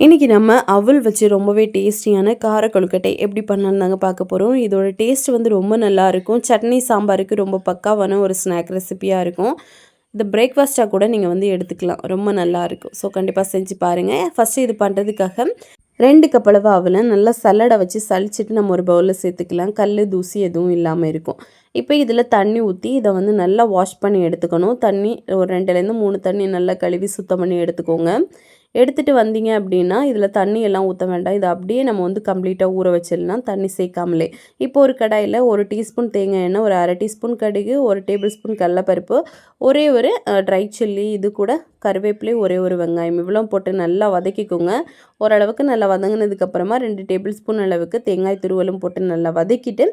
இன்றைக்கி நம்ம அவல் வச்சு ரொம்பவே டேஸ்டியான கார கொழுக்கட்டை எப்படி பண்ணலான்னு தாங்க பார்க்க போகிறோம். இதோட டேஸ்ட் வந்து ரொம்ப நல்லாயிருக்கும். சட்னி சாம்பாருக்கு ரொம்ப பக்காவான ஒரு ஸ்நாக் ரெசிபியாக இருக்கும். இந்த பிரேக்ஃபாஸ்ட்டாக கூட நீங்கள் வந்து எடுத்துக்கலாம். ரொம்ப நல்லாயிருக்கும். ஸோ கண்டிப்பாக செஞ்சு பாருங்கள். ஃபஸ்ட்டு இது பண்ணுறதுக்காக 2 கப் அளவு அவலை நல்லா சல்லடை வச்சு சலிச்சிட்டு நம்ம ஒரு பவுலில் சேர்த்துக்கலாம். கல் தூசி எதுவும் இல்லாமல் இருக்கும். இப்போ இதில் தண்ணி ஊற்றி இதை வந்து நல்லா வாஷ் பண்ணி எடுத்துக்கணும். தண்ணி ஒரு 2லேருந்து 3 தண்ணி நல்லா கழுவி சுத்தம் பண்ணி எடுத்துக்கோங்க. எடுத்துகிட்டு வந்தீங்க அப்படின்னா இதில் தண்ணி எல்லாம் ஊற்ற வேண்டாம். இதை அப்படியே நம்ம வந்து கம்ப்ளீட்டாக ஊற வச்சிடலாம் தண்ணி சேர்க்காமலே. இப்போ ஒரு கடாயில் 1 டீஸ்பூன் தேங்காய் எண்ணெய், ஒரு 1/2 டீஸ்பூன் கடுகு, 1 டேபிள் ஸ்பூன் கடலைப்பருப்பு, ஒரே ஒரு ட்ரை சில்லி, இது கூட கருவேப்பிலை, ஒரே ஒரு வெங்காயம், இவ்வளோ போட்டு நல்லா வதக்கிக்கோங்க. ஓரளவுக்கு நல்லா வதங்கினதுக்கப்புறமா 2 டேபிள் ஸ்பூன் அளவுக்கு தேங்காய் துருவலும் போட்டு நல்லா வதக்கிட்டு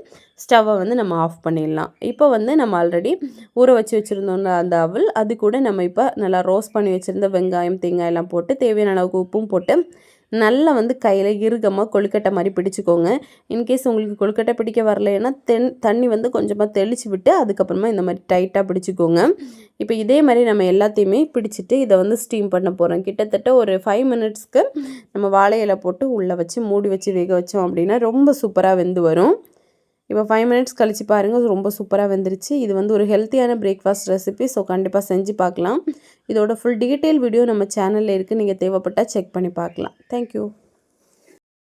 ஸ்டவ்வை வந்து நம்ம ஆஃப் பண்ணிடலாம். இப்போ வந்து நம்ம ஆல்ரெடி ஊற வச்சு வச்சுருந்தோம்ல அந்த அவல், அது கூட நம்ம இப்போ நல்லா ரோஸ்ட் பண்ணி வச்சுருந்த வெங்காயம் தேங்காயெல்லாம் போட்டு தேவையான அளவுக்கு உப்பும் போட்டு நல்லா வந்து கையில் இறுகமாக கொழுக்கட்டை மாதிரி பிடிச்சிக்கோங்க. இன்கேஸ் உங்களுக்கு கொழுக்கட்டை பிடிக்க வரலைன்னா தண்ணி வந்து கொஞ்சமாக தெளித்து விட்டு அதுக்கப்புறமா இந்த மாதிரி டைட்டாக பிடிச்சிக்கோங்க. இப்போ இதே மாதிரி நம்ம எல்லாத்தையுமே பிடிச்சிட்டு இதை வந்து ஸ்டீம் பண்ண போகிறோம். கிட்டத்தட்ட ஒரு 5 மினிட்ஸ்க்கு நம்ம வாழை இலை போட்டு உள்ளே வச்சு மூடி வச்சு வேக வச்சோம் அப்படின்னா ரொம்ப சூப்பராக வெந்து வரும். இப்போ 5 மினிட்ஸ் கழித்து பாருங்கள், ரொம்ப சூப்பராக வெந்துருச்சு. இது வந்து ஒரு ஹெல்த்தியான பிரேக்ஃபாஸ்ட் ரெசிபி. ஸோ கண்டிப்பாக செஞ்சு பார்க்கலாம். இதோட ஃபுல் டீட்டெயில் வீடியோ நம்ம சேனலில் இருக்குது. நீங்கள் தேவைப்பட்டால் செக் பண்ணி பார்க்கலாம். தேங்க்யூ.